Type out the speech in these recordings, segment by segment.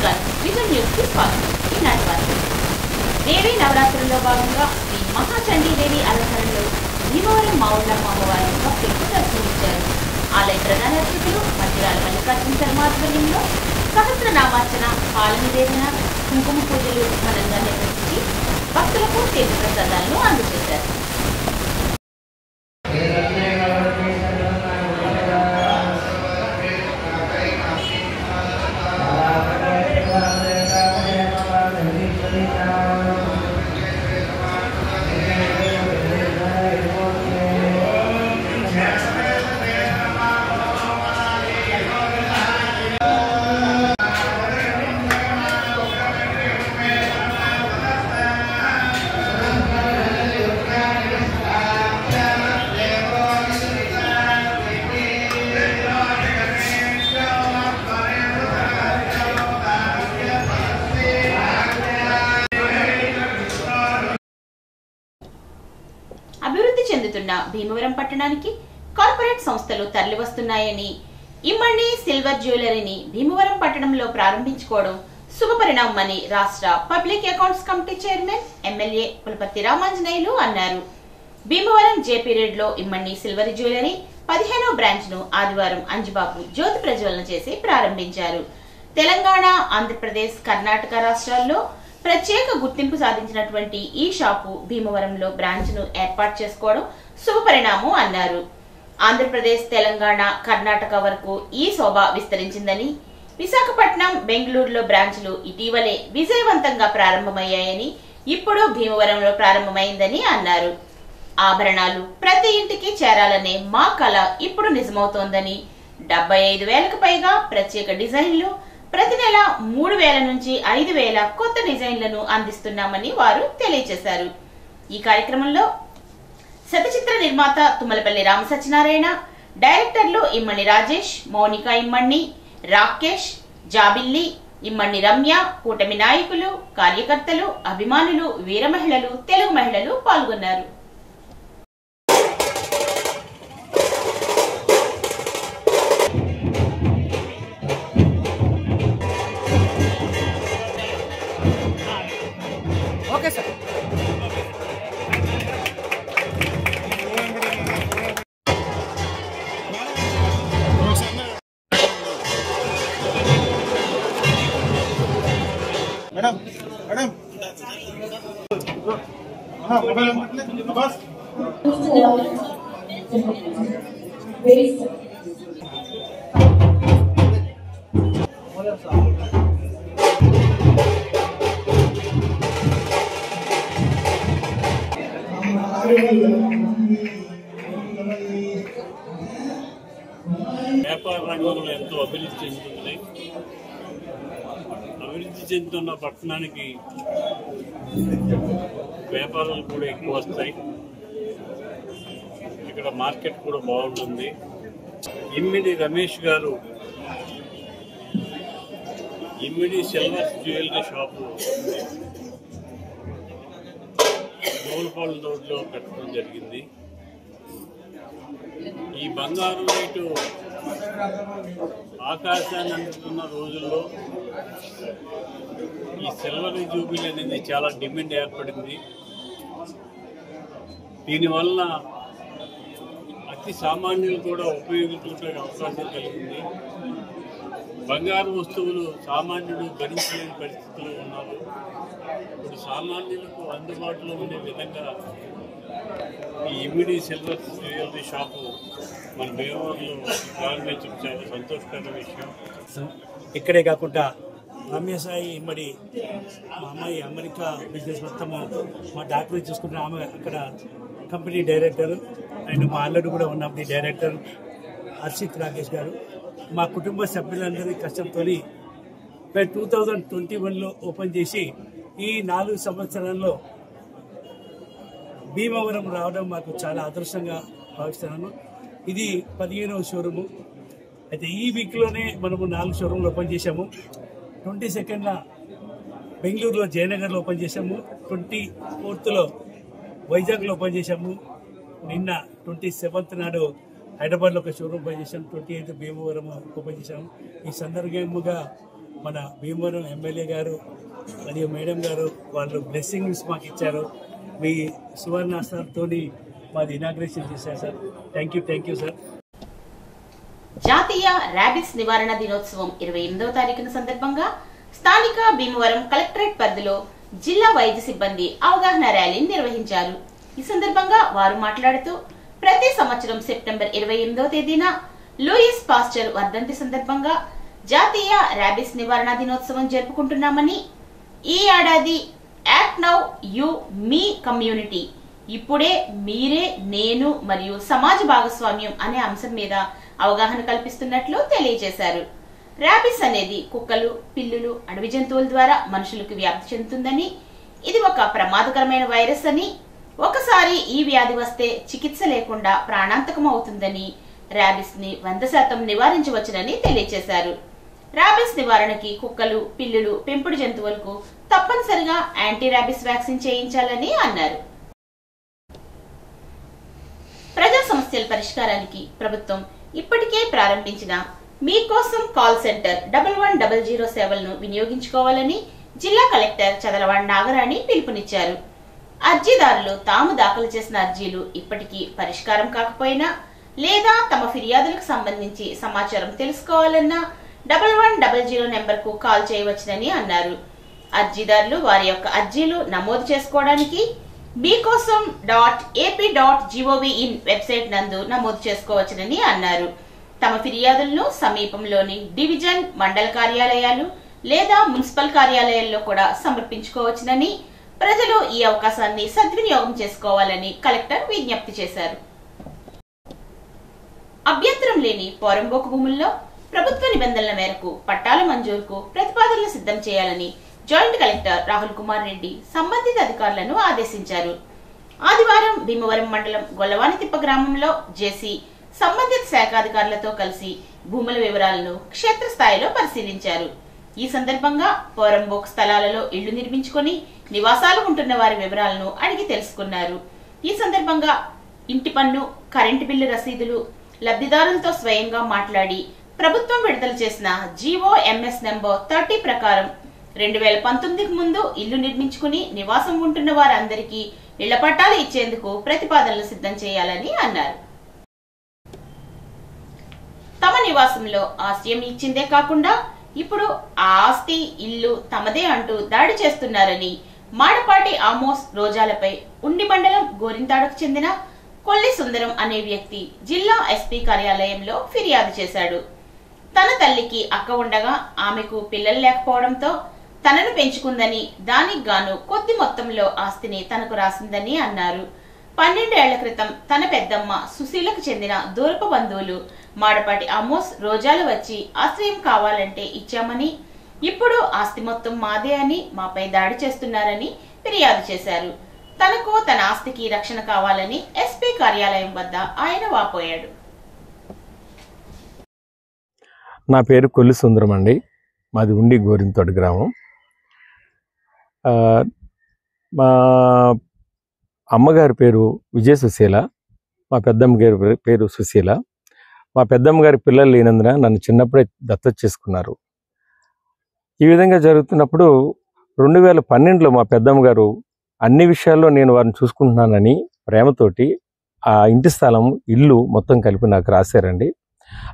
నమస్కారం. Vision news కి స్వాగతం. ఈనాటి వార్తలు. దేవీ నవరాత్రుల్లో భాగంగా శ్రీ మహాచండీదేవి అలంకరణలో భీమవరం మావుళ్ళమ్మ అమ్మవారిని భక్తులకు దర్శనమిచ్చారు. ఆలయ ప్రధాన అర్చకులు మధ్యరాల మల్లికార్జున శర్మ ఆధ్వర్యంలో సహస్రనామార్చన, పాల నివేదన, కుంకుమ పూజలు ఘనంగా నిర్వహించి భక్తులకు తీర్థ ప్రసాదాలను అందజేశారు. అభివృద్ధి చెందుతున్న భీమవరం పట్టణానికి కార్పొరేట్ సంస్థలు తరలివస్తున్నాయని, ఇమ్మడి సిల్వర్ జ్యువెలరీని భీమవరం పట్టణంలో ప్రారంభించుకోవడం శుభపరిణామమని రాష్ట్ర public accounts committee chairman MLA Pulaparthi Ramanjaneyulu అన్నారు. భీమవరం జేపీ రోడ్ లో ఇమ్మడి సిల్వర్ జ్యువెలరీ 15వ బ్రాంచ్ ను ఆదివారం అంజబాబు జ్యోతి ప్రజ్వలన చేసి ప్రారంభించారు. తెలంగాణ, ఆంధ్రప్రదేశ్, కర్ణాటక రాష్ట్రాల్లో ప్రత్యేక గుర్తింపు సాధించినటువంటి ఈ షాపు భీమవరంలో బ్రాంచ్ ను ఏర్పాటు చేసుకోవడం శుభపరిణామం అన్నారు. ఆంధ్రప్రదేశ్, తెలంగాణ, కర్ణాటక వరకు ఈ శోభ విస్తరించిందని, విశాఖపట్నం, బెంగళూరులో బ్రాంచ్లు ఇటీవలే విజయవంతంగా ప్రారంభమయ్యాయని, ఇప్పుడు భీమవరంలో ప్రారంభమైందని అన్నారు. ఆభరణాలు ప్రతి ఇంటికి చేరాలనే మా కళ ఇప్పుడు నిజమవుతోందని, 75,000కు పైగా ప్రత్యేక డిజైన్లు, ప్రతి నెల 3,000 నుంచి 5,000 కొత్త డిజైన్లను అందిస్తున్నామని వారు తెలియజేశారు. ఈ కార్యక్రమంలో శతచిత్ర నిర్మాత తుమ్మలపల్లి రామసత్యనారాయణ, డైరెక్టర్లు ఇమ్మడి రాజేష్, మౌనిక ఇమ్మడి, రాకేష్, జాబిల్లి, ఇమ్మడి రమ్య, కూటమి నాయకులు, కార్యకర్తలు, అభిమానులు, వీర మహిళలు, తెలుగు మహిళలు పాల్గొన్నారు. Okay sir. Madam madam mobile number bus వ్యాపార రంగంలో ఎంతో అభివృద్ధి చెందుతుంది. అభివృద్ధి చెందుతున్న పట్టణానికి వ్యాపారాలు కూడా ఎక్కువ వస్తాయి. ఇక్కడ మార్కెట్ కూడా బాగుంటుంది. ఇమ్మిడి రమేష్ గారు ఇమ్మిడి సిల్వర్ జ్యువెలరీ షాపు గోల్పాల్ రోడ్లో పెట్టడం జరిగింది. ఈ బంగారు రేటు ఆకాశాన్ని అందుతున్న రోజుల్లో ఈ సిల్వర్ జూబిలీ అనేది చాలా డిమాండ్ ఏర్పడింది. దీనివల్ల అతి సామాన్యులు కూడా ఉపయోగించుకునే అవకాశం కలిగింది. బంగారు వస్తువులు సామాన్యుడు భరించలేని పరిస్థితుల్లో ఉన్నారు. ఇప్పుడు సామాన్యులకు అందుబాటులో ఉండే విధంగా ఈ ఇమ్మిడి సిల్వర్ జ్యువెలరీ షాపు మన భీమవరంలో ప్రారంభించడం చాలా సంతోషకరమైన విషయం. ఇక్కడే కాకుండా రమ్యసాయి ఇమ్మడి మా అమ్మాయి అమెరికా బిజినెస్ మొత్తము మా డాక్టర్ చూసుకుంటున్న ఆమె అక్కడ కంపెనీ డైరెక్టర్, అండ్ మా అల్లుడు కూడా ఉన్న డైరెక్టర్ హర్షిత్ రాకేష్ గారు. మా కుటుంబ సభ్యులందరి కష్టంతో 2021లో ఓపెన్ చేసి ఈ 4 సంవత్సరాల్లో భీమవరం రావడం మాకు చాలా అదృష్టంగా భావిస్తున్నాను. ఇది 15వ షోరూము. అయితే ఈ వీక్లోనే మనము 4 షోరూమ్లు ఓపెన్ చేశాము. 22న బెంగళూరులో జయనగర్లో ఓపెన్ చేశాము, 24th వైజాగ్లో ఓపెన్ చేశాము, నిన్న 27th నాడు హైదరాబాద్లో ఒక షోరూమ్ ఓపెన్ చేశాము, 28th భీమవరం ఓపెన్ చేశాము. ఈ సందర్భంగా మన భీమవరం ఎమ్మెల్యే గారు మరియు మేడం గారు వాళ్ళు బ్లెస్సింగ్స్ మాకు ఇచ్చారు. మీ సువర్ణాస్త్రంతో మాది ఇనాగ్రేషన్ చేశారు సార్. Thank you sir. జాతీయ ర్యాబిస్ నివారణ దినోత్సవం 28వ తారీఖున సందర్భంగా స్థానిక భీమవరం కలెక్టరేట్ పరిధిలో జిల్లా వైద్య సిబ్బంది అవగాహన ర్యాలీని నిర్వహించారు. ఈ సందర్భంగా వారు మాట్లాడుతూ ప్రతి సంవత్సరం సెప్టెంబర్ 28వ తేదీన లూయిస్ పాస్చర్ వర్ధంతి సందర్భంగా జాతీయ ర్యాబిస్ నివారణ దినోత్సవం జరుపుకుంటున్నామని, ఈ ఏడాది act now you me community, ఇప్పుడే మీరే నేను మరియు సమాజ భాగస్వామ్యం అనే అంశం మీద అవగాహన కల్పిస్తున్నట్లు తెలియజేశారు. ర్యాబిస్ అనేది కుక్కలు, పిల్లులు, అడవి జంతువుల ద్వారా మనుషులకు వ్యాప్తి చెందుతుందని, ఇది ఒక ప్రమాదకరమైన వైరస్ అని, ఒకసారి ఈ వ్యాధి వస్తే చికిత్స లేకుండా ప్రాణాంతకం అవుతుందని, ర్యాబిస్ ని 100% నివారించవచ్చునని తెలియజేశారు. ర్యాబిస్ నివారణకి కుక్కలు, పిల్లులు, పెంపుడు జంతువులకు తప్పనిసరిగా యాంటీ ర్యాబిస్ వ్యాక్సిన్ చేయించాలని అన్నారు. ప్రజా సమస్యల పరిష్కారానికి ప్రభుత్వం ఇప్పటికే ప్రారంభించిన మీకోసం కాల్ సెంటర్ 1100 సేవలను వినియోగించుకోవాలని జిల్లా కలెక్టర్ చదలవాడ నాగరాణి పిలుపునిచ్చారు. అర్జీదారులు తాము దాఖలు చేసిన అర్జీలు ఇప్పటికీ పరిష్కారం కాకపోయినా లేదా తమ ఫిర్యాదులకు సంబంధించి సమాచారం తెలుసుకోవాలన్నా 1100 నెంబర్కు కాల్ చేయవచ్చునని అన్నారు. అర్జీదారులు వారి యొక్క అర్జీలు నమోదు చేసుకోవడానికి bkosom.ap.gov.in వెబ్సైట్ నందు నమోదు చేసుకోవచ్చునని అన్నారు. తమ ఫిర్యాదులను సమీపంలోని డివిజన్, మండల కార్యాలయాలు లేదా మున్సిపల్ కార్యాలయాల్లో కూడా సమర్పించుకోవచ్చునని, ప్రజలు ఈ అవకాశాన్ని సద్వినియోగం చేసుకోవాలని కలెక్టర్ విజ్ఞప్తి చేశారు. అభ్యంతరం లేని పోరంబోకు భూముల్లో ప్రభుత్వ నిబంధనల మేరకు పట్టాల మంజూరుకు ప్రతిపాదనలు సిద్ధం చేయాలని జాయింట్ కలెక్టర్ రాహుల్ కుమార్ రెడ్డి సంబంధిత అధికారులను ఆదేశించారు. ఆదివారం భీమవరం మండలం గొల్లవానితిప్ప గ్రామంలో జేసీ సంబంధిత శాఖాధికారులతో కలిసి భూముల వివరాలను క్షేత్రస్థాయిలో పరిశీలించారు. ఈ సందర్భంగా పోరంబోక్ స్థలాలలో ఇళ్లు నిర్మించుకొని నివాసాలు ఉంటున్న వారి వివరాలను అడిగి తెలుసుకున్నారు. ఈ సందర్భంగా ఇంటి పన్ను, కరెంటు బిల్లు రసీదులు, లబ్ధిదారులతో స్వయంగా మాట్లాడి ప్రభుత్వం విడుదల చేసిన GOMS నంబర్ 30 ప్రకారం 2019కు ముందు ఇల్లు నిర్మించుకుని నివాసం ఉంటున్న వారందరికీ ఇళ్ల పట్టాలు ఇచ్చేందుకు ప్రతిపాదనలు సిద్ధం చేయాలని అన్నారు. తమ నివాసంలో ఆశ్రయం ఇచ్చిందే కాకుండా ఇప్పుడు ఆ ఆస్తి, ఇల్లు తమదే అంటూ దాడి చేస్తున్నారని మాడపాటి ఆమోస్ రోజాలపై ఉండి మండలం గోరింతాడకు చెందిన కొల్లి సుందరం అనే వ్యక్తి జిల్లా ఎస్పీ కార్యాలయంలో ఫిర్యాదు చేశాడు. తన తల్లికి అక్క ఉండగా ఆమెకు పిల్లలు లేకపోవడంతో తనను పెంచుకుందని, దానికి గాను కొద్ది మొత్తంలో ఆస్తిని తనకు రాసిందని అన్నారు. 12 ఏళ్ల క్రితం తన పెద్దమ్మ సుశీలకు చెందిన దూరపు బంధువులు మాడపాటి ఆమోస్ రోజాలు వచ్చి ఆశ్రయం కావాలంటే ఇచ్చామని, ఇప్పుడు ఆస్తి మొత్తం మాదే అని మాపై దాడి చేస్తున్నారని ఫిర్యాదు చేశారు. తనకు తన ఆస్తికి రక్షణ కావాలని ఎస్పీ కార్యాలయం వద్ద ఆయన వాపోయాడు. నా పేరు కొల్లి సుందరం అండి. మాది ఉండి గోరింతోటి గ్రామం. మా అమ్మగారి పేరు విజయ సుశీల, మా పెద్దమ్మ గారి పేరు సుశీల. మా పెద్దమ్మ గారి పిల్లలు లేనందున నన్ను చిన్నప్పుడే దత్తత చేసుకున్నారు. ఈ విధంగా జరుగుతున్నప్పుడు 2012లో మా పెద్దమ్మ గారు అన్ని విషయాల్లో నేను వారిని చూసుకుంటున్నానని ప్రేమతోటి ఆ ఇంటి స్థలం, ఇల్లు మొత్తం కలిపి నాకు రాశారండి.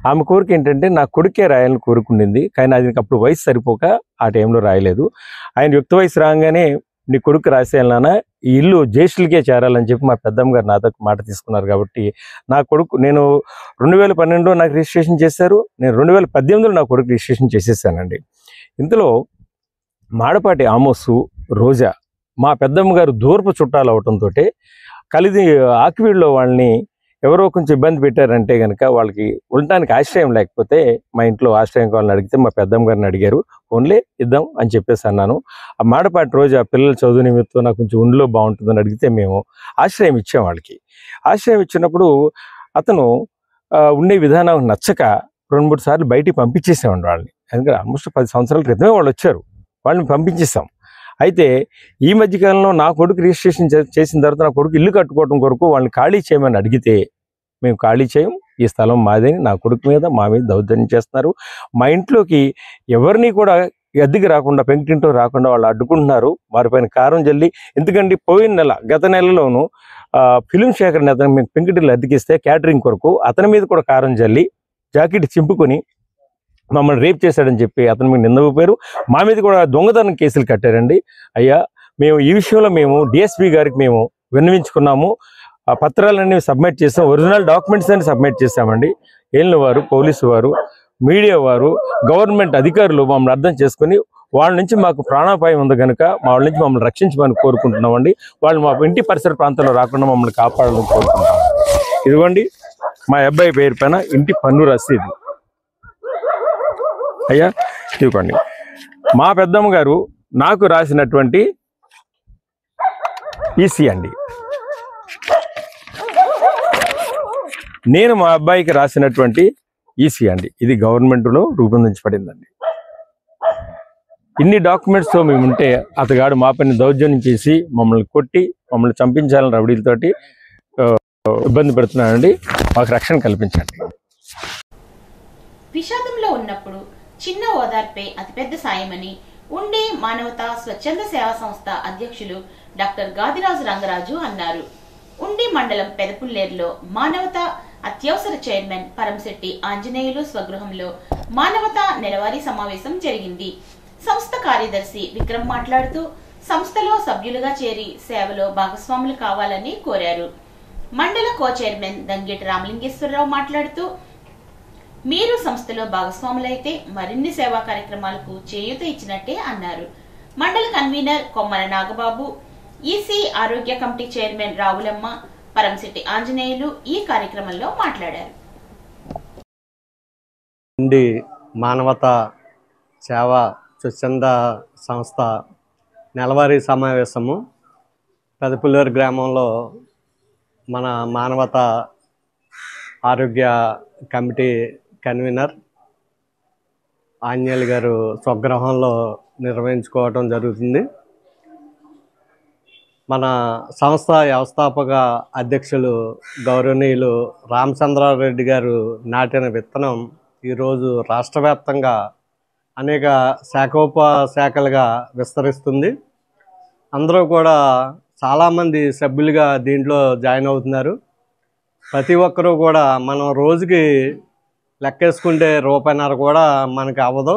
ఆమె కోరిక ఏంటంటే నా కొడుకే రాయాలని కోరుకుండింది, కానీ అది అప్పుడు వయసు సరిపోక ఆ టైంలో రాయలేదు. ఆయన యుక్త వయసు రాగానే నీ కొడుకు రాసేయాలన్నా ఈ ఇల్లు జ్యేష్ఠులకే చేరాలని చెప్పి మా పెద్దమ్మ గారు నాతో మాట తీసుకున్నారు. కాబట్టి నా కొడుకు, నేను 2012లో నాకు రిజిస్ట్రేషన్ చేశారు, నేను 2018లో నా కొడుకు రిజిస్ట్రేషన్ చేసేసానండి. ఇందులో మాడపాటి ఆమోసు, రోజా మా పెద్దమ్మ గారు దూరపు చుట్టాలు అవటంతో కలిసి ఆకివీడులో వాళ్ళని ఎవరో కొంచెం ఇబ్బంది పెట్టారంటే కనుక వాళ్ళకి ఉండటానికి ఆశ్రయం లేకపోతే మా ఇంట్లో ఆశ్రయం కావాలని అడిగితే మా పెద్దమ్మ గారిని అడిగారు. ఓన్లీ ఇద్దాం అని చెప్పేసి అన్నాను. ఆ మాడపాటి రోజు ఆ పిల్లల చదువు నిమిత్తం నాకు కొంచెం ఉండిలో బాగుంటుందని అడిగితే మేము ఆశ్రయం ఇచ్చాం వాళ్ళకి. ఆశ్రయం ఇచ్చినప్పుడు అతను ఉండే విధానం నచ్చక 2-3 సార్లు బయటికి పంపించేసామండి వాళ్ళని. ఎందుకంటే ఆల్మోస్ట్ 10 సంవత్సరాల క్రితమే వాళ్ళు వచ్చారు, వాళ్ళని పంపించేసాం. అయితే ఈ మధ్యకాలంలో నా కొడుకు రిజిస్ట్రేషన్ చేసిన తర్వాత నా కొడుకు ఇల్లు కట్టుకోవడం కొరకు వాళ్ళని ఖాళీ చేయమని అడిగితే మేము ఖాళీ చేయం, ఈ స్థలం మాదని నా కొడుకు మీద మా మీద దౌర్జన్యం చేస్తున్నారు. మా ఇంట్లోకి ఎవరిని కూడా అద్దెకి రాకుండా పెంకింటో రాకుండా వాళ్ళు అడ్డుకుంటున్నారు. వారిపైన కారం జల్లి, ఎందుకంటే పోయిన నెల గత నెలలోనూ ఫిలిం శేఖర్ అతను మేము పెంకిటిల్లు అద్దెకిస్తే క్యాటరింగ్ కొరకు అతని మీద కూడా కారం జల్లి జాకెట్ చింపుకొని మమ్మల్ని రేప్ చేశాడని చెప్పి అతని మీద నింద ఊపారు. మా మీద కూడా దొంగతనం కేసులు కట్టారండి. అయ్యా, మేము ఈ విషయంలో మేము డిఎస్పీ గారికి మేము విన్నవించుకున్నాము. ఆ పత్రాలన్నీ సబ్మిట్ చేసాం, ఒరిజినల్ డాక్యుమెంట్స్ అన్ని సబ్మిట్ చేశామండి. ఏలిన వారు, పోలీసు వారు, మీడియా వారు, గవర్నమెంట్ అధికారులు మమ్మల్ని అర్థం చేసుకుని వాళ్ళ నుంచి మాకు ప్రాణాపాయం ఉంది కనుక వాళ్ళ నుంచి మమ్మల్ని రక్షించమని కోరుకుంటున్నామండి. వాళ్ళు మా ఇంటి పరిసర ప్రాంతంలో రాకుండా మమ్మల్ని కాపాడాలని కోరుకుంటున్నాం. ఇదిగోండి మా అబ్బాయి పేరు పైన ఇంటి పన్ను రసీదు. అయ్యా ఇవ్వండి. మా పెద్దమ్మ గారు నాకు రాసినటువంటి ఈసీ అండి. నేను మా అబ్బాయికి రాసినటువంటి ఈసీ అండి. ఇది గవర్నమెంట్లో రూపొందించబడిందండి. ఇన్ని డాక్యుమెంట్స్తో మేము ఉంటే అతగాడు మా పైన దౌర్జన్యం చేసి మమ్మల్ని కొట్టి మమ్మల్ని చంపించాలని రౌడీలతోటి ఇబ్బంది పెడుతున్నానండి. మాకు రక్షణ కల్పించండి. విషాదంలో ఉన్నప్పుడు చిన్న ఓదార్పే అతిపెద్ద సాయమని ఉండి మానవతా స్వచ్ఛంద సేవా సంస్థ అధ్యక్షులు డాక్టర్ గాదిరాజు రంగరాజు అన్నారు. ఉండి మండలం పెదపుల్లేరులో మానవతా అత్యవసర చైర్మన్ పరంశెట్టి ఆంజనేయులు స్వగృహంలో మానవతా నెలవారీ సమావేశం జరిగింది. సంస్థ కార్యదర్శి విక్రమ్ మాట్లాడుతూ సంస్థలో సభ్యులుగా చేరి సేవలో భాగస్వాములు కావాలని కోరారు. మండల కో చైర్మన్ దంగేటి రామలింగేశ్వరరావు మాట్లాడుతూ మీరు సంస్థలో భాగస్వాములైతే మరిన్ని సేవా కార్యక్రమాలకు చేయూత ఇచ్చినట్టే అన్నారు. మండల కన్వీనర్ కొమ్మల నాగబాబు, ఈసీ ఆరోగ్య కమిటీ చైర్మన్ రావులమ్మ, పరంశెట్టి ఆంజనేయులు ఈ కార్యక్రమంలో మాట్లాడారు. మానవతా సేవా స్వచ్ఛంద సంస్థ నెలవారీ సమావేశము పెదపుల్లేరు గ్రామంలో మన మానవతా ఆరోగ్య కమిటీ కన్వీనర్ ఆంజనేయులు గారు స్వగృహంలో నిర్వహించుకోవడం జరుగుతుంది. మన సంస్థ వ్యవస్థాపక అధ్యక్షులు గౌరవనీయులు రామచంద్రారెడ్డి గారు నాటిన విత్తనం ఈరోజు రాష్ట్ర వ్యాప్తంగా అనేక శాఖోపశాఖలుగా విస్తరిస్తుంది. అందరూ కూడా చాలామంది సభ్యులుగా దీంట్లో జాయిన్ అవుతున్నారు. ప్రతి ఒక్కరూ కూడా మనం రోజుకి లెక్కేసుకుంటే రూపాయిన్నర కూడా మనకి అవ్వదు.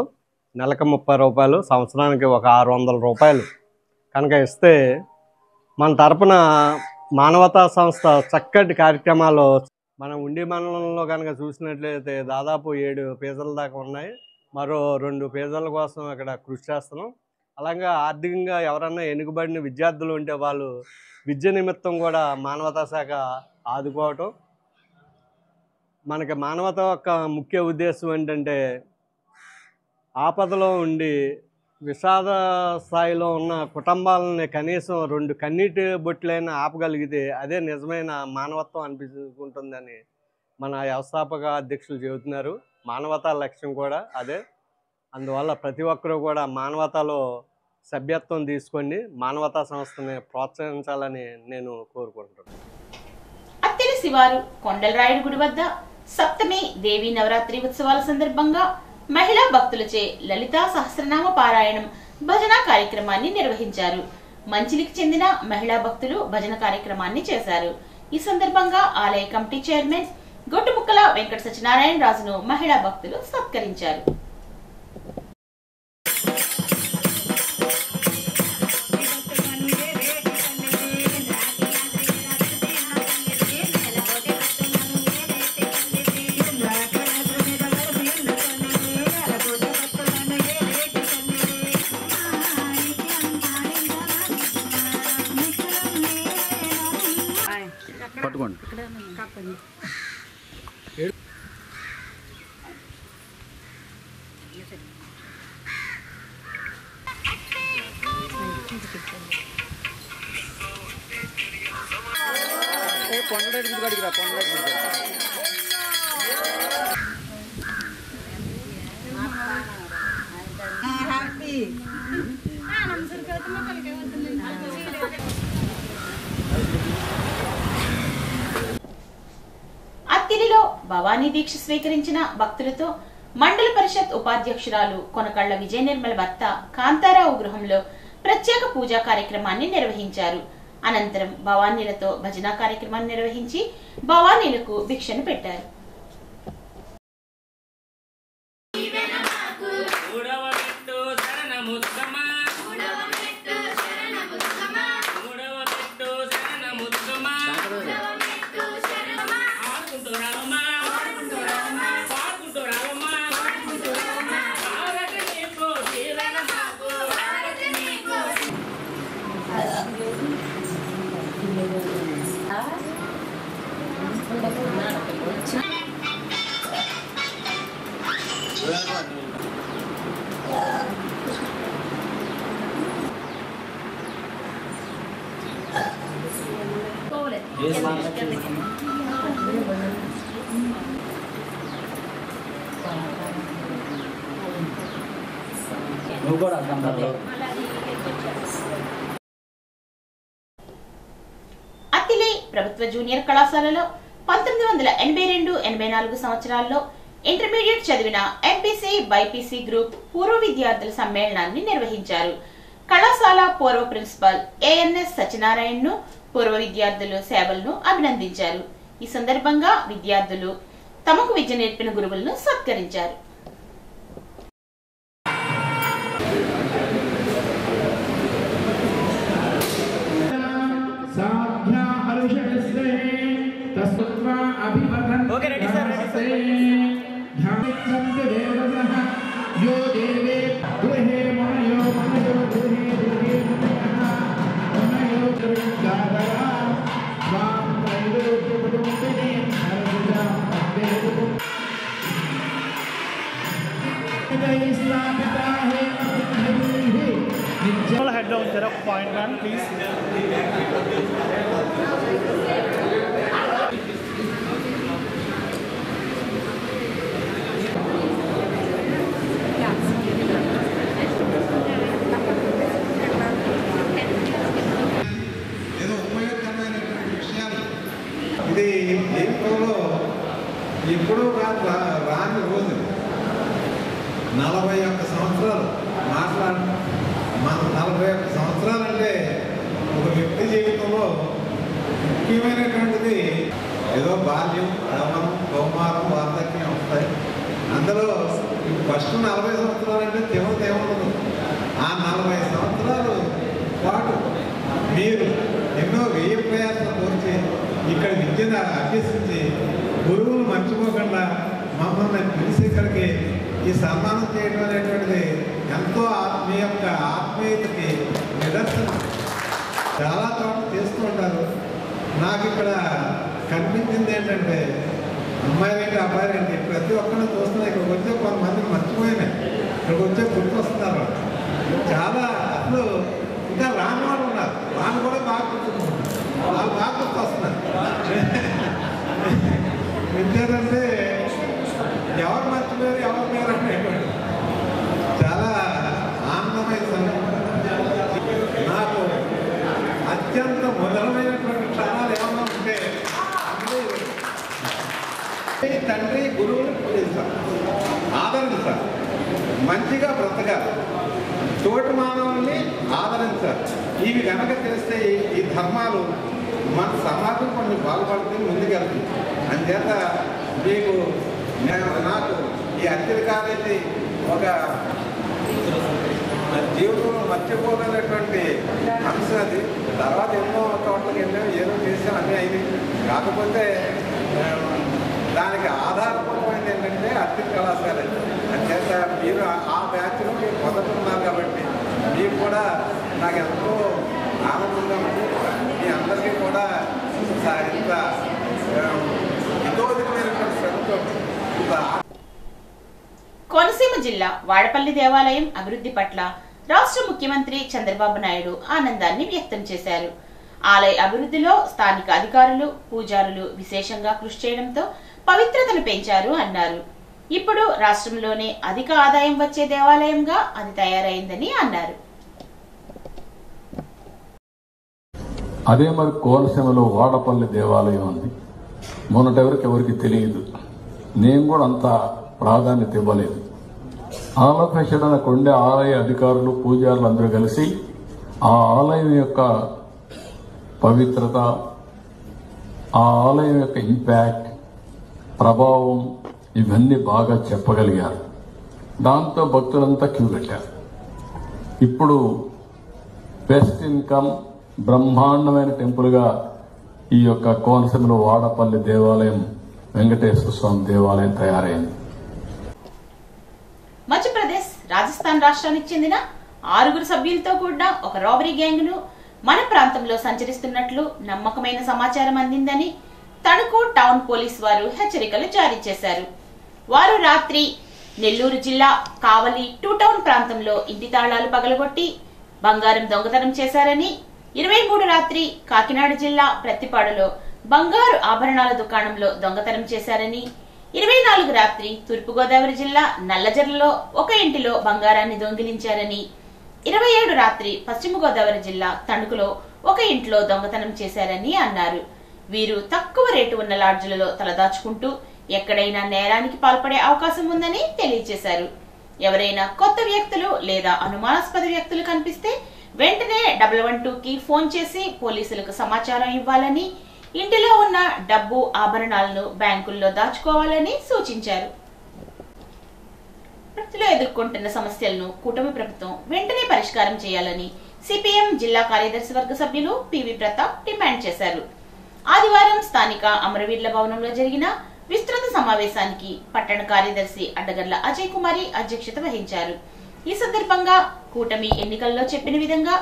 నెలకు 30 రూపాయలు, సంవత్సరానికి ఒక 600 రూపాయలు కనుక ఇస్తే మన తరపున మానవతా సంస్థ చక్కటి కార్యక్రమాలు మనం ఉండి మండలంలో కనుక చూసినట్లయితే దాదాపు 7 పేజీల దాకా ఉన్నాయి. మరో 2 పేజీల కోసం అక్కడ కృషి చేస్తున్నాం. అలాగే ఆర్థికంగా ఎవరన్నా వెనుకబడిన విద్యార్థులు ఉంటే వాళ్ళు విద్య నిమిత్తం కూడా మానవతా శాఖ ఆదుకోవటం. మనకి మానవతా యొక్క ముఖ్య ఉద్దేశం ఏంటంటే ఆపదలో ఉండి విషాద స్థాయిలో ఉన్న కుటుంబాలని కనీసం 2 కన్నీటి బొట్లైనా ఆపగలిగితే అదే నిజమైన మానవత్వం అనిపించుకుంటుందని మన వ్యవస్థాపక అధ్యక్షులు చెబుతున్నారు. మానవతా లక్ష్యం కూడా అదే. అందువల్ల ప్రతి ఒక్కరూ కూడా మానవతాలో సభ్యత్వం తీసుకొని మానవతా సంస్థని ప్రోత్సహించాలని నేను కోరుకుంటున్నాను. అత్తిలి శివారు కొండలరాయుడు గుడి వద్ద సప్తమి దేవి నవరాత్రి ఉత్సవాల సందర్భంగా మహిళా భక్తులచే లలితా సహస్రనామ పారాయణం భజన కార్యక్రమాన్ని నిర్వహించారు. మంచిలికి చెందిన మహిళా భక్తులు భజన కార్యక్రమాన్ని చేశారు. ఈ సందర్భంగా ఆలయ కమిటీ చైర్మన్ గొట్టుముక్కల వెంకట సత్యనారాయణ రాజును మహిళా భక్తులు సత్కరించారు. పట్టుకోండి. అత్తిలిలో భవానీ దీక్ష స్వీకరించిన భక్తులతో మండల పరిషత్ ఉపాధ్యక్షురాలు కొనకళ్ల విజయ నిర్మల భర్త కాంతారావు గృహంలో ప్రత్యేక పూజా కార్యక్రమాన్ని నిర్వహించారు. అనంతరం భవానీలతో భజన కార్యక్రమాన్ని నిర్వహించి భవానీలకు భిక్షను పెట్టారు. అత్తిలి ప్రభుత్వ జూనియర్ కళాశాలలో 1982-84 సంవత్సరాల్లో ఇంటర్మీడియట్ చదివిన ఎంపీసీ బైపీసీ గ్రూప్ పూర్వ విద్యార్థుల సమ్మేళనాన్ని నిర్వహించారు. కళాశాల పూర్వ ప్రిన్సిపల్ ఏఎన్ఎస్ సత్యనారాయణను పూర్వ విద్యార్థులు సేవలను అభినందించారు. ఈ సందర్భంగా విద్యార్థులు తమకు విద్య నేర్పిన గురువులను సత్కరించారు. Head down, there are point man, please. ఏదో ఉపయోగకరమైనటువంటి విషయాలు ఇది జీవితంలో ఎప్పుడూ కాదు రాని రోజు 41 సంవత్సరాలు మన 41 సంవత్సరాలు అంటే ఒక వ్యక్తి జీవితంలో ముఖ్యమైనటువంటిది ఏదో బాల్యం యవ్వనం కౌమారం వార్ధక్యం వస్తాయి. అందులో ఫస్ట్ 40 సంవత్సరాలు అంటే ఏముండదు. ఆ 40 సంవత్సరాలు పాటు మీరు ఎన్నో వ్యయ ప్రయాసాలు కోర్చి ఇక్కడ విద్యను అభ్యసించి గురువులు మర్చిపోకుండా మమ్మల్ని పిలిచి ఇక్కడికి ఈ సన్మానం చేయడం అనేటువంటిది ఎంతో మీ యొక్క ఆత్మీయతకి నిదర్శనం. చాలా చోట్ల చేస్తూ ఉంటారు. నాకు ఇక్కడ కనిపించింది ఏంటంటే అమ్మాయిలేంటి అబ్బాయిలేంటి ప్రతి ఒక్కరిని చూస్తున్నా. ఇక్కడికి వచ్చే కొంతమందిని మర్చిపోయినాయి, ఇక్కడికి వచ్చే గుర్తొస్తున్నారు. చాలా అసలు ఇంకా రాని వాళ్ళు ఉన్నారు, వాళ్ళు కూడా బాగా గుర్తుకుంటున్నారు, వాళ్ళు బాగా గుర్తొస్తున్నారు. విద్యారంటే ఎవరు మర్చిపోయారు ఎవరు లేరు అనేటువంటి చాలా ఆనందమైన సమయం. నాకు అత్యంత మధురమైనటువంటి క్షణాలు ఏమన్నా ఉంటే తండ్రి గురువుని పూజించాలి, ఆదరించాలి, మంచిగా బ్రతకాలి, తోటి మానవుల్ని ఆదరించాలి. ఇవి కనుక తెలిస్తే ఈ ధర్మాలు మన సమాజం కొన్ని బాగుపడితే ముందుకెళ్తుంది. అందుచేత మీకు నాకు ఈ అత్తిలి కాలేజీ ఒక జీవితంలో మర్చిపోలేనటువంటి అంశం. అది తర్వాత ఎన్నో చోట్లకి వెళ్ళాం, ఏదో చేసాం, అన్నీ అయినాయి. కాకపోతే దానికి ఆధారపూర్వమైనది ఏంటంటే అత్తిలి కళాశాల. అంచేత మీరు ఆ బ్యాచ్లో మీరు మొదట ఉన్నారు కాబట్టి మీకు కూడా నాకు ఎంతో ఆనందంగా ఉంది. మీ అందరికీ కూడా ఇంత హితోధికమైనటువంటి శ్రమతో కోనసీమ జిల్లా వాడపల్లి దేవాలయం అభివృద్ధి పట్ల రాష్ట్ర ముఖ్యమంత్రి చంద్రబాబు నాయుడు ఆనందాన్ని వ్యక్తం చేశారు. ఆలయ అభివృద్ధిలో స్థానిక అధికారులు, పూజారులు విశేషంగా కృషి చేయడంతో పవిత్రతను పెంచారు అన్నారు. ఇప్పుడు రాష్ట్రంలోనే అధిక ఆదాయం వచ్చే దేవాలయంగా అది తయారైందని అన్నారు. అదే మరి కోనసీమలో వాడపల్లి దేవాలయం ఉంది. మొన్నటెవరికి ఎవరికి తెలియదు. నేను కూడా అంత ప్రాధాన్యత ఇవ్వలేదు. ఆలఫెషణ కొండే ఆలయ అధికారులు పూజారులు అందరూ కలిసి ఆ ఆలయం యొక్క పవిత్రత, ఆ ఆలయం యొక్క ఇంపాక్ట్, ప్రభావం ఇవన్నీ బాగా చెప్పగలిగారు. దాంతో భక్తులంతా క్యూ కట్టారు. ఇప్పుడు బెస్ట్ ఇన్కమ్ బ్రహ్మాండమైన టెంపుల్గా ఈ యొక్క కోనసీమలో వాడపల్లి దేవాలయం, వెంకటేశ్వర స్వామి దేవాలయం తయారైంది. మధ్యప్రదేశ్, రాజస్థాన్ రాష్ట్రానికి చెందిన 6 సభ్యులతో కూడిన ఒక రాబరీ గ్యాంగ్ ను మన ప్రాంతంలో సంచరిస్తున్నట్లు నమ్మకమైన సమాచారం అందిందని తణుకు టౌన్ పోలీస్ వారు హెచ్చరికలు జారీ చేశారు. వారు రాత్రి నెల్లూరు జిల్లా కావలి 2 టౌన్ ప్రాంతంలో ఇంటి తాళాలు పగలగొట్టి బంగారం దొంగతనం చేశారని, 23 రాత్రి కాకినాడ జిల్లా ప్రత్తిపాడులో బంగారు ఆభరణాల దుకాణంలో దొంగతనం చేశారని, 24 రాత్రి తూర్పుగోదావరి జిల్లా నల్లజర్లలో ఒక ఇంటిలో బంగారాన్ని దొంగిలించారని, 27 రాత్రి పశ్చిమ గోదావరి జిల్లా తణుకులో ఒక ఇంట్లో దొంగతనం చేశారని అన్నారు. వీరు తక్కువ రేటు ఉన్న లాడ్జులలో తలదాచుకుంటూ ఎక్కడైనా నేరానికి పాల్పడే అవకాశం ఉందని తెలియజేశారు. ఎవరైనా కొత్త వ్యక్తులు లేదా అనుమానాస్పద వ్యక్తులు కనిపిస్తే వెంటనే 112కి ఫోన్ చేసి పోలీసులకు సమాచారం ఇవ్వాలని, ఇంటిలో ఉన్న డబ్బు ఆభరణాలను బ్యాంకుల్లో దాచుకోవాలని సూచించారు. ప్రజలు ఎదుర్కొంటున్న సమస్యలను కూటమి ప్రభుత్వం వెంటనే పరిష్కారం చేయాలని సిపిఎం జిల్లా కార్యదర్శి వర్గ సభ్యులు పివి ప్రతాప్ డిమాండ్ చేశారు. ఆదివారం స్థానిక అమరవీరుల భవనంలో జరిగిన విస్తృత సమావేశానికి పట్టణ కార్యదర్శి అడ్డగర్ల అజయ్ కుమారి అధ్యక్షత వహించారు. ఈ సందర్భంగా కూటమి ఎన్నికల్లో చెప్పిన విధంగా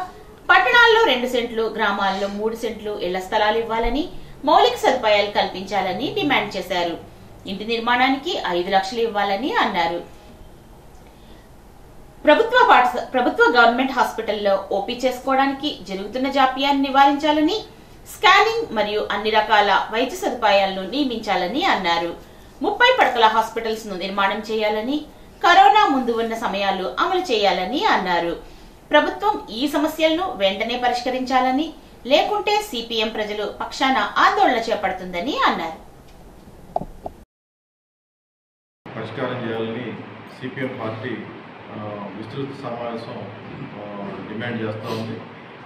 పట్టణాల్లో 2 సెంట్లు, గ్రామాల్లో 3 సెంట్లు ఇళ్ల స్థలాలు ఇవ్వాలని, మౌలిక సదుపాయాలు కల్పించాలని డిమాండ్ చేశారు. ఇంటి నిర్మాణానికి 5 లక్షలు ఇవ్వాలని అన్నారు. ప్రభుత్వ గవర్నమెంట్ హాస్పిటల్లో ఓపీ చేసుకోవడానికి జరుగుతున్న జాప్యాన్ని నివారించాలని, స్కానింగ్ మరియు అన్ని రకాల వైద్య సదుపాయాలను నియమించాలని అన్నారు. 30 పడకల హాస్పిటల్స్ ను నిర్మాణం చేయాలని, కరోనా ముందు ఉన్న సమయాలు అమలు చేయాలని అన్నారు. ప్రభుత్వం ఈ సమస్యలను వెంటనే పరిష్కరించాలని, లేకుంటే సిపిఎం ప్రజలు పక్షాన ఆందోళన చేపడుతుందని అన్నారు. పరిష్కారం చేయాలని సిపిఎం పార్టీ విస్తృత సమావేశం డిమాండ్ చేస్తూ ఉంది.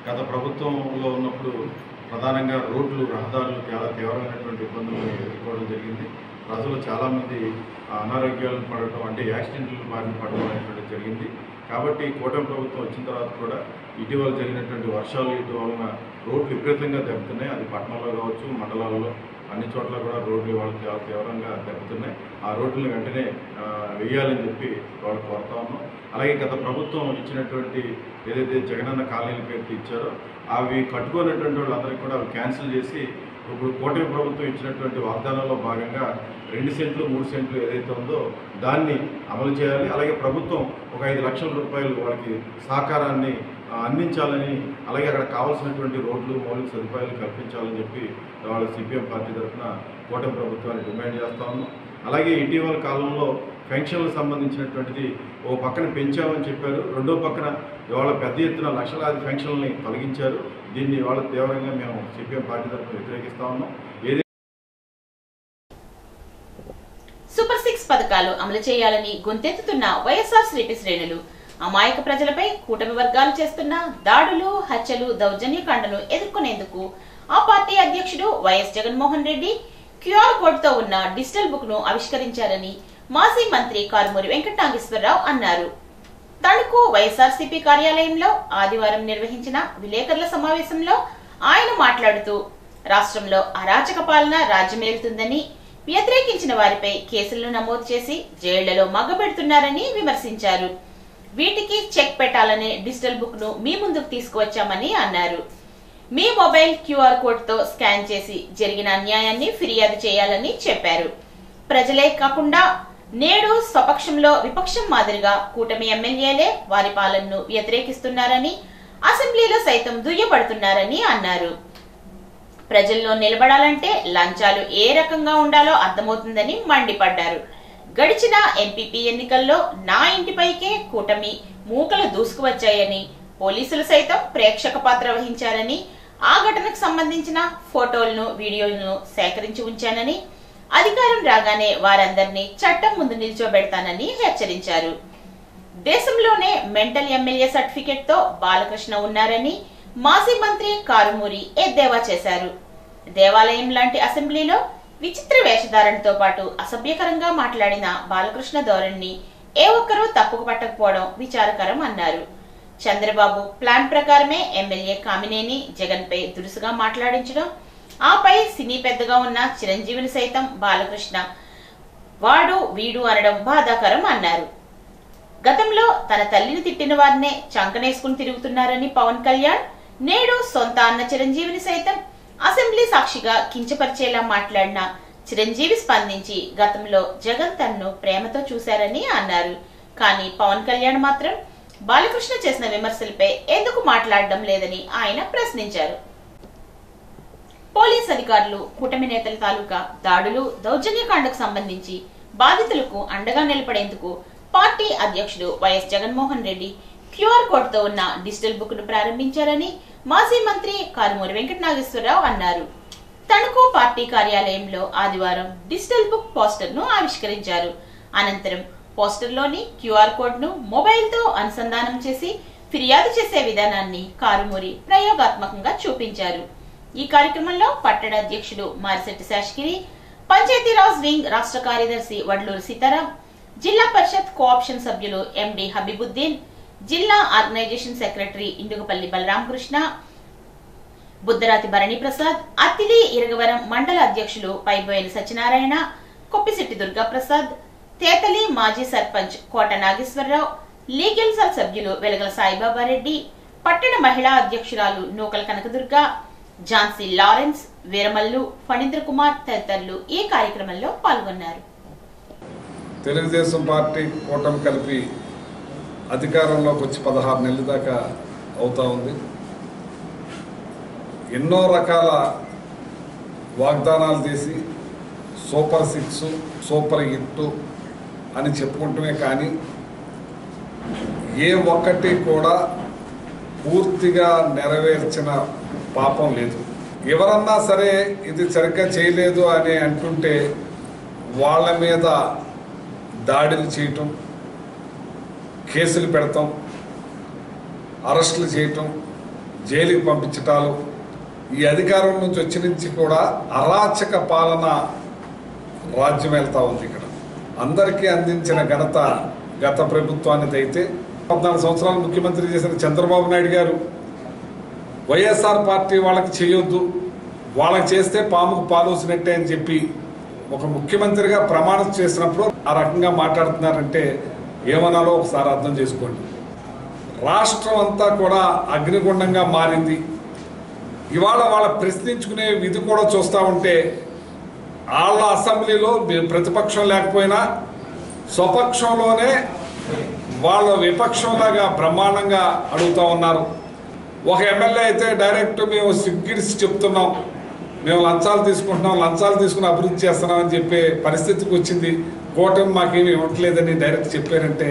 గత ప్రభుత్వంలో ఉన్నప్పుడు ప్రధానంగా రోడ్లు, రహదారులు చాలా తీవ్రమైనటువంటి ఇబ్బందులు ఎదుర్కోవడం జరిగింది. ప్రజలు చాలామంది అనారోగ్యాలను పడటం, అంటే యాక్సిడెంట్లు బారిన పడడం అనేటువంటి జరిగింది. కాబట్టి కూటమి ప్రభుత్వం వచ్చిన తర్వాత కూడా ఇటీవల జరిగినటువంటి వర్షాలు వలన రోడ్లు విపరీతంగా దెబ్బతున్నాయి. అది పట్టణంలో కావచ్చు, మండలాల్లో అన్ని చోట్ల కూడా రోడ్లు వాళ్ళు చాలా తీవ్రంగా దెబ్బతున్నాయి. ఆ రోడ్లను వెంటనే వేయాలని చెప్పి వాళ్ళు కోరుతా ఉన్నాం. అలాగే గత ప్రభుత్వం ఇచ్చినటువంటి ఏదైతే జగనన్న కాలనీల పేరుతో ఇచ్చారో అవి కట్టుకున్నటువంటి వాళ్ళందరికీ కూడా అవి క్యాన్సిల్ చేసి ఇప్పుడు కూటమి ప్రభుత్వం ఇచ్చినటువంటి వాగ్దానాల్లో భాగంగా 2 సెంట్లు 3 సెంట్లు ఏదైతే ఉందో దాన్ని అమలు చేయాలి. అలాగే ప్రభుత్వం ఒక 5 లక్షల రూపాయలు వాళ్ళకి సహకారాన్ని అందించాలని, అలాగే అక్కడ కావాల్సినటువంటి రోడ్లు, మౌలిక సదుపాయాలు కల్పించాలని చెప్పి వాళ్ళ సిపిఎం పార్టీ తరఫున కూటమి ప్రభుత్వాన్ని డిమాండ్ చేస్తా ఉన్నాం. అలాగే ఇటీవల కాలంలో పెన్షన్లకు సంబంధించినటువంటిది ఓ పక్కన పెంచామని చెప్పారు, రెండో పక్కన ఇవాళ పెద్ద ఎత్తున లక్షలాది పెన్షన్లని తొలగించారు. దీన్ని ఇవాళ తీవ్రంగా మేము సిపిఎం పార్టీ తరఫున వ్యతిరేకిస్తా ఉన్నాం. సూపర్ 6 పథకాలు అమలు చేయాలని గొంతెత్తుతున్న వైఎస్ఆర్ సిపి శ్రేణులు అమాయక ప్రజలపై కూటమి వర్గాలు చేస్తున్న దాడులు, హత్యలు, దౌర్జన్యకాండను ఎదుర్కొనేందుకు ఆ పార్టీ అధ్యక్షుడు YS Jaganmohan Reddy QR code తో ఉన్న డిజిటల్ బుక్ ను ఆవిష్కరించారని మాజీ మంత్రి కారుమూరి వెంకట నాగేశ్వరరావు అన్నారు. తణుకు వైఎస్ఆర్సీపీ కార్యాలయంలో ఆదివారం నిర్వహించిన విలేకరుల సమావేశంలో ఆయన మాట్లాడుతూ రాష్ట్రంలో అరాచక పాలన రాజ్యమేలుతుందని, వ్యతిరేకించిన వారిపై కేసులను నమోదు చేసి జైళ్లలో మగ్గబెడుతున్నారని విమర్శించారు. వీటికి చెక్ పెట్టాలనే డిజిటల్ బుక్ ను మీ ముందుకు తీసుకువచ్చామని అన్నారు. మీ మొబైల్ క్యూఆర్ కోడ్ తో స్కాన్ చేసి జరిగిన అన్యాయాన్ని ఫిర్యాదు చేయాలని చెప్పారు. ప్రజలే కాకుండా నేడు స్వపక్షంలో విపక్షం మాదిరిగా కూటమి ఎమ్మెల్యేలే వారి పాలనను వ్యతిరేకిస్తున్నారని, అసెంబ్లీలో సైతం దుయ్యబడుతున్నారని అన్నారు. ప్రజల్లో నిలబడాలంటే లంచాలు ఏ రకంగా ఉండాలో అర్థమవుతుందని మండిపడ్డారు. గడిచిన ఎంపీపీ ఎన్నికల్లో నా ఇంటిపైకే కూటమి మూకలు దూసుకువచ్చాయని, పోలీసులు సైతం ప్రేక్షక పాత్ర వహించారని, ఆ ఘటనకు సంబంధించిన ఫోటోలను, వీడియోలను సేకరించి ఉంచానని, అధికారం రాగానే వారందరినీ చట్టం ముందు నిల్చోబెడతానని హెచ్చరించారు. దేశంలోనే మెంటల్ ఎమ్మెల్యే సర్టిఫికెట్ తో బాలకృష్ణ ఉన్నారని మాజీ మంత్రి కారుమూరి ఎద్దేవా చేశారు. దేవాలయం లాంటి అసెంబ్లీలో విచిత్ర వేషధారణతో పాటు అసభ్యకరంగా మాట్లాడిన బాలకృష్ణ ధోరణిని ఏ ఒక్కరూ తప్పుకు పట్టకపోవడం విచారకరం అన్నారు. చంద్రబాబు ప్లాన్ ప్రకారమే ఎమ్మెల్యే కామినేని జగన్ పై దురుసుగా మాట్లాడించడం, ఆపై సినీ పెద్దగా ఉన్న చిరంజీవిని సైతం బాలకృష్ణ వాడు వీడు అనడం బాధాకరం అన్నారు. గతంలో తన తల్లిని తిట్టిన వారినే చంకనేసుకుని తిరుగుతున్నారని పవన్ కళ్యాణ్ నేడు సొంత అన్న చిరంజీవిని సైతం అసెంబ్లీ సాక్షిగా కించపరిచేలా మాట్లాడిన చిరంజీవి స్పందించి గతంలో జగన్ తన్ను ప్రేమతో చూశారని అన్నారు. కానీ పవన్ కళ్యాణ్ మాత్రం బాలకృష్ణ చేసిన విమర్శలపై ఎందుకు మాట్లాడడం లేదని ఆయన ప్రశ్నించారు. పోలీస్ అధికారులు కూటమి నేతల తాలూకా దాడులు, దౌర్జన్యకాండకు సంబంధించి బాధితులకు అండగా నిలబడేందుకు పార్టీ అధ్యక్షుడు YS Jaganmohan Reddy QR code తో ఉన్న డిజిటల్ బుక్ ను ప్రారంభించారని మాజీ మంత్రి కారుమూరి వెంకట నాగేశ్వరరావు అన్నారు. తణుకు పార్టీ కార్యాలయంలో ఆదివారం డిజిటల్ బుక్ పోస్టర్ ను ఆవిష్కరించారు. అనంతరం పోస్టర్ లోని క్యూఆర్ కోడ్ ను మొబైల్ తో అనుసంధానం చేసి ఫిర్యాదు చేసే విధానాన్ని కారుమూరి ప్రయోగాత్మకంగా చూపించారు. ఈ కార్యక్రమంలో పట్టణ అధ్యక్షుడు మారిశెట్టి శేషగిరి, పంచాయతీరాజ్ వింగ్ రాష్ట్ర కార్యదర్శి వడ్లూరు సీతారాం, జిల్లా పరిషత్ కోఆప్షన్ సభ్యులు ఎండి హబీబుద్దీన్, జిల్లా ఆర్గనైజేషన్ సెక్రటరీ ఇండుగపల్లి బలరామకృష్ణ, బుద్దరాతి భరణి ప్రసాద్, అత్తిలి ఇరగవరం మండల అధ్యక్షులు పైబోయిన సత్యనారాయణ, కొప్పిశెట్టి దుర్గాప్రసాద్, తేతలి మాజీ సర్పంచ్ కోట నాగేశ్వరరావు, లీగల్ సెల్ సభ్యులు వెలగల సాయిబాబారెడ్డి, పట్టణ మహిళా అధ్యక్షురాలు నూకల కనకదుర్గ, ఝాన్సీ లారెన్స్, వీరమల్లు, ఫణీంద్ర కుమార్ తదితరులు ఈ కార్యక్రమంలో పాల్గొన్నారు. తెలుగుదేశం పార్టీ కూటమి కలిపి అధికారంలోకి వచ్చి 16 నెలల దాకా అవుతా ఉంది. ఎన్నో రకాల వాగ్దానాలు చేసి సూపర్ 6, సూపర్ 8 అని చెప్పుకుంటమే కానీ ఏ ఒక్కటి కూడా పూర్తిగా నెరవేర్చిన పాపం లేదు. ఎవరన్నా సరే ఇది సరిగ్గా చేయలేదు అని అంటుంటే వాళ్ళ మీద దాడులు చేయటం, కేసులు పెడతాం, అరెస్టులు చేయటం, జైలుకి పంపించటాలు, ఈ అధికారం నుంచి వచ్చి నుంచి కూడా అరాచక పాలన రాజ్యం వెళ్తూ ఉంది. ఇక్కడ అందరికీ అందించిన ఘనత గత ప్రభుత్వానికి అయితే 14 సంవత్సరాలు ముఖ్యమంత్రి చేసిన చంద్రబాబు నాయుడు గారు వైఎస్ఆర్ పార్టీ వాళ్ళకి చేయొద్దు, వాళ్ళకి చేస్తే పాముకు పాలోసినట్టే అని చెప్పి ఒక ముఖ్యమంత్రిగా ప్రమాణం చేసినప్పుడు ఆ రకంగా మాట్లాడుతున్నారంటే ఏమనాలో ఒకసారి అర్థం చేసుకోండి. రాష్ట్రం అంతా కూడా అగ్నిగుండంగా మారింది. ఇవాళ వాళ్ళ ప్రశ్నించుకునే విధి కూడా చూస్తూ ఉంటే వాళ్ళ అసెంబ్లీలో ప్రతిపక్షం లేకపోయినా స్వపక్షంలోనే వాళ్ళ విపక్షంలాగా బ్రహ్మాండంగా అడుగుతూ ఉన్నారు. ఒక ఎమ్మెల్యే అయితే డైరెక్ట్ మేము సిగ్గిడిసి చెప్తున్నాం, మేము లంచాలు తీసుకుంటున్నాం, లంచాలు తీసుకుని అభివృద్ధి చేస్తున్నాం అని చెప్పే పరిస్థితికి వచ్చింది. కూటమి మాకేమి ఇవ్వట్లేదని డైరెక్ట్ చెప్పారంటే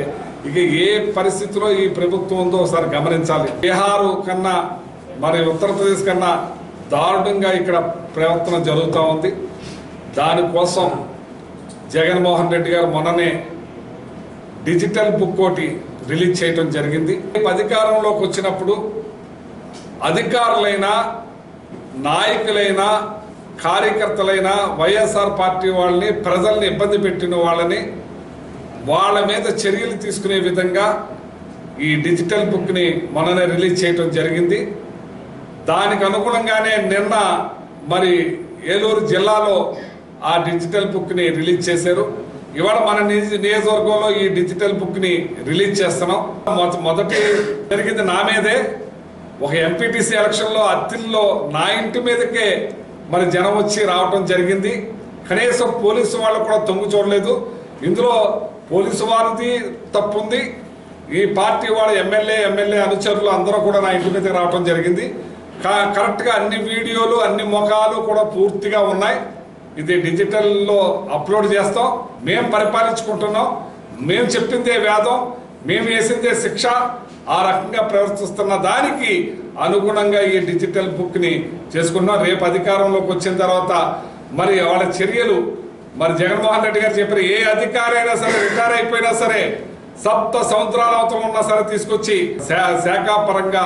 ఇక ఏ పరిస్థితిలో ఈ ప్రభుత్వం ఉందో ఒకసారి గమనించాలి. బీహారు కన్నా మరి ఉత్తరప్రదేశ్ కన్నా దారుణంగా ఇక్కడ ప్రవర్తన జరుగుతూ ఉంది. దానికోసం జగన్మోహన్ రెడ్డి గారు మొన్ననే డిజిటల్ బుక్ ఒకటి రిలీజ్ చేయడం జరిగింది. అధికారంలోకి వచ్చినప్పుడు అధికారులైనా, నాయకులైనా, కార్యకర్తలైనా వైఎస్ఆర్ పార్టీ వాళ్ళని, ప్రజల్ని ఇబ్బంది పెట్టిన వాళ్ళని వాళ్ళ మీద చర్యలు తీసుకునే విధంగా ఈ డిజిటల్ బుక్ని మొన్ననే రిలీజ్ చేయడం జరిగింది. దానికి అనుగుణంగానే నిన్న మరి ఏలూరు జిల్లాలో ఆ డిజిటల్ బుక్ని రిలీజ్ చేశారు. ఇవాళ మన నియోజకవర్గంలో ఈ డిజిటల్ బుక్ని రిలీజ్ చేస్తున్నాం. మొదటి జరిగింది నా మీదే. ఒక ఎంపీటీసీ ఎలక్షన్లో అత్తిల్లో నా ఇంటి మీదకే మరి జనం వచ్చి రావటం జరిగింది. కనీసం పోలీసు వాళ్ళు కూడా తొంగి చూడలేదు. ఇందులో పోలీసు వారిది తప్పు ఉంది. ఈ పార్టీ వాళ్ళ ఎమ్మెల్యే అనుచరులు అందరూ కూడా నా ఇంటి మీదకి రావటం జరిగింది. కరెక్ట్గా అన్ని వీడియోలు, అన్ని ముఖాలు కూడా పూర్తిగా ఉన్నాయి. ఇది డిజిటల్లో అప్లోడ్ చేస్తాం. మేము పరిపాలించుకుంటున్నాం, మేము చెప్పిందే వేదం, మేము వేసిందే శిక్ష. ఆ రకంగా ప్రవర్తిస్తున్న దానికి అనుగుణంగా ఈ డిజిటల్ బుక్ని చేసుకున్నాం. రేపు అధికారంలోకి వచ్చిన తర్వాత మరి వాళ్ళ చర్యలు మరి జగన్మోహన్ రెడ్డి గారు చెప్పారు, ఏ అధికారి అయినా సరే రిటైర్ అయిపోయినా సరే 7 సంవత్సరాల అవతల ఉన్నా సరే తీసుకొచ్చి శాఖాపరంగా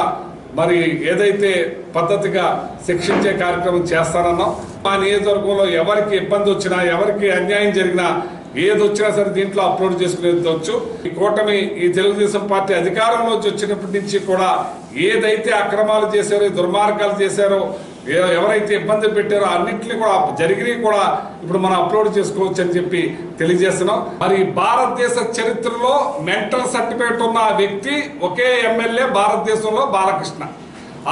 మరి ఏదైతే పద్ధతిగా శిక్షించే కార్యక్రమం చేస్తానన్నాం. మా నియోజకవర్గంలో ఎవరికి ఇబ్బంది వచ్చినా, ఎవరికి అన్యాయం జరిగినా, ఏది వచ్చినా సరే దీంట్లో అప్లోడ్ చేసుకునేవచ్చు. ఈ కూటమి, ఈ తెలుగుదేశం పార్టీ అధికారంలోకి వచ్చినప్పటి నుంచి కూడా ఏదైతే అక్రమాలు చేశారో, దుర్మార్గాలు చేశారో, ఎవరైతే ఇబ్బంది పెట్టారో అన్నింటినీ కూడా జరిగినవి కూడా ఇప్పుడు మనం అప్లోడ్ చేసుకోవచ్చు అని చెప్పి తెలియజేస్తున్నాం. మరి భారతదేశ చరిత్రలో మెంటల్ సర్టిఫికేట్ ఉన్న వ్యక్తి ఒకే ఎమ్మెల్యే భారతదేశంలో బాలకృష్ణ.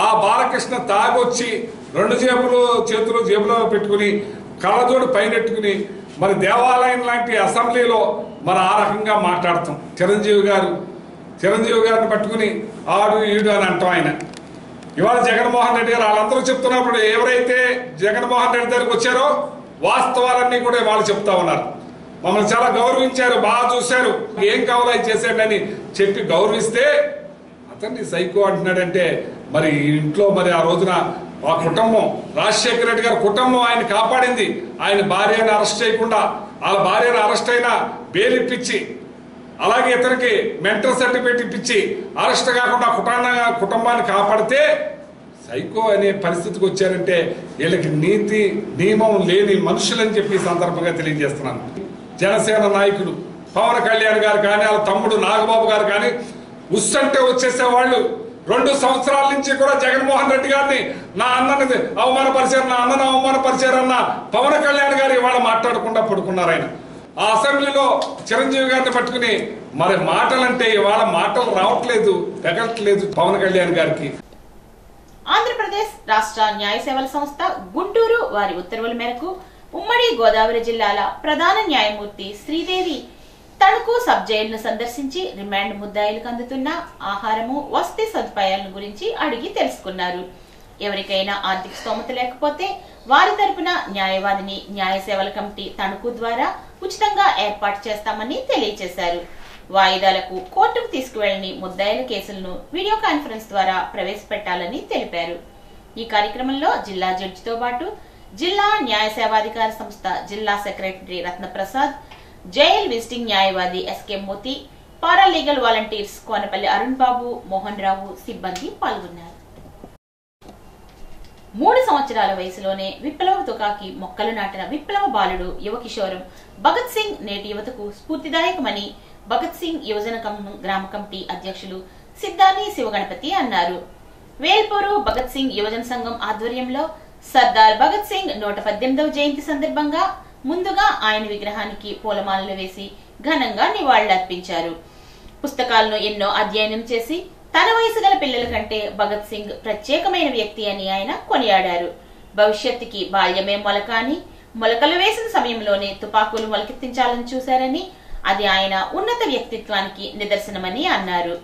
ఆ బాలకృష్ణ తాగొచ్చి 2 చేతులు జేబులో పెట్టుకుని కళ్ళజోడు పైనెట్టుకుని మరి దేవాలయం లాంటి అసెంబ్లీలో మరి ఆ రకంగా మాట్లాడతాం. చిరంజీవి గారిని పట్టుకుని ఆడు ఈడు అని అంటాం. ఆయన ఇవాళ జగన్మోహన్ రెడ్డి గారు వాళ్ళందరూ చెప్తున్నప్పుడు ఎవరైతే జగన్మోహన్ రెడ్డి దగ్గరికి వచ్చారో వాస్తవాలన్నీ కూడా వాళ్ళు చెప్తా ఉన్నారు. మమ్మల్ని చాలా గౌరవించారు, బాగా చూశారు, ఏం కావాలో అది చేశాడని చెప్పి గౌరవిస్తే అతన్ని సైకో అంటున్నాడంటే మరి ఇంట్లో మరి ఆ రోజున ఆ కుటుంబం, రాజశేఖర రెడ్డి గారి కుటుంబం ఆయన కాపాడింది. ఆయన భార్యను అరెస్ట్ చేయకుండా, వాళ్ళ భార్యను అరెస్ట్ అయినా బెయిల్ ఇప్పించి, అలాగే ఇతనికి మెంటల్ సర్టిఫికేట్ ఇప్పించి అరెస్ట్ కాకుండా కుటుంబాన్ని కాపాడితే సైకో అనే పరిస్థితికి వచ్చారంటే వీళ్ళకి నీతి నియమం లేని మనుషులని చెప్పి సందర్భంగా తెలియజేస్తున్నాను. జనసేన నాయకులు పవన్ కళ్యాణ్ గారు కానీ, వాళ్ళ తమ్ముడు నాగబాబు గారు కానీ ఉస్సంటే వచ్చేసేవాళ్ళు 2 సంవత్సరాల నుంచి కూడా జగన్మోహన్ రెడ్డి గారిని నా అన్నని అవమానపరిచారు, నా అన్నను అవమానపరిచారన్న పవన్ కళ్యాణ్ గారు ఇవాళ మాట్లాడకుండా పడుకున్నారు. ఆయన ఆ అసెంబ్లీలో చిరంజీవి గారిని పట్టుకుని మరి మాటలంటే ఇవాళ మాటలు రావట్లేదు, పెగట్లేదు పవన్ కళ్యాణ్ గారికి. ఆంధ్రప్రదేశ్ రాష్ట్ర న్యాయ సేవల సంస్థ గుంటూరు వారి ఉత్తర్వుల మేరకు ఉమ్మడి గోదావరి జిల్లాల ప్రధాన న్యాయమూర్తి శ్రీదేవి తణుకు సబ్ జైలును సందర్శించి రిమాండ్ ముద్దాయిలకు అందుతున్న ఆహారము, వసతి సదుపాయాలను గురించి అడిగి తెలుసుకున్నారు. ఎవరికైనా ఆర్థిక స్తోమత లేకపోతే వారి తరపున న్యాయవాదిని న్యాయ సేవల కమిటీ తణుకు ద్వారా ఉచితంగా ఏర్పాటు చేస్తామని తెలియజేశారు. వాయిదాలకు కోర్టుకు తీసుకువెళ్లని ముద్దాయిల కేసులను వీడియో కాన్ఫరెన్స్ ద్వారా ప్రవేశపెట్టాలని తెలిపారు. ఈ కార్యక్రమంలో జిల్లా జడ్జితో పాటు జిల్లా న్యాయ సేవాధికార సంస్థ జిల్లా సెక్రటరీ రత్నప్రసాద్, జైల్ విజిటింగ్ న్యాయవాది SK Moti, paralegal volunteers Konapalli Arun Babu, Mohan Rao సిబ్బంది పాల్గొన్నారు. 3 సంవత్సరాల వయసులోనే విప్లవ తుకాకి మొక్కలు నాటిన విప్లవ బాలుడు యువ కిషోరం భగత్ సింగ్ నేటి యువతకు స్ఫూర్తిదాయకమని భగత్ సింగ్ యువజన గ్రామ కమిటీ అధ్యక్షులు సిద్ధాని శివగణపతి అన్నారు. వేల్పూరు భగత్ సింగ్ యువజన సంఘం ఆధ్వర్యంలో సర్దార్ భగత్ సింగ్ 118వ జయంతి సందర్భంగా ముందుగా ఆయన విగ్రహానికి పూలమాలలు వేసి ఘనంగా నివాళులర్పించారు. పుస్తకాలను ఎన్నో అధ్యయనం చేసి తన వయసు గల పిల్లల కంటే భగత్ సింగ్ ప్రత్యేకమైన వ్యక్తి అని ఆయన కొనియాడారు. భవిష్యత్తుకి బాల్యమే మొలక అని, మొలకలు వేసిన సమయంలోనే తుపాకులు మొలకెత్తించాలని చూశారని, అది ఆయన ఉన్నత వ్యక్తిత్వానికి నిదర్శనమని అన్నారు.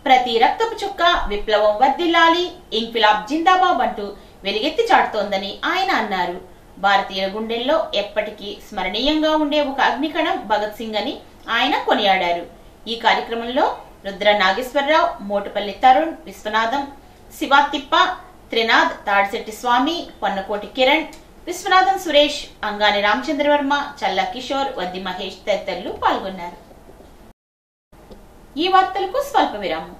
ప్రతి రక్తపు చుక్క విప్లవం వర్ధిల్లాలి, ఇంక్విలాబ్ జిందాబాద్ అంటూ వెలుగెత్తి చాటుతోందని ఆయన అన్నారు. భారతీయుల గుండెల్లో ఎప్పటికీ స్మరణీయంగా ఉండే ఒక అగ్నికణం భగత్ సింగ్ అని ఆయన కొనియాడారు. ఈ కార్యక్రమంలో రుద్ర నాగేశ్వరరావు, మోటుపల్లి తరుణ్, విశ్వనాథం, శివాతిప్ప, త్రినాథ్, తాడిశెట్టి స్వామి, పొన్నకోటి కిరణ్, విశ్వనాథం సురేష్, అంగాని రామచంద్రవర్మ, చల్లా కిషోర్, వద్ది మహేష్ తదితరులు పాల్గొన్నారు. ఈ వార్తలకు స్వల్ప విరామం.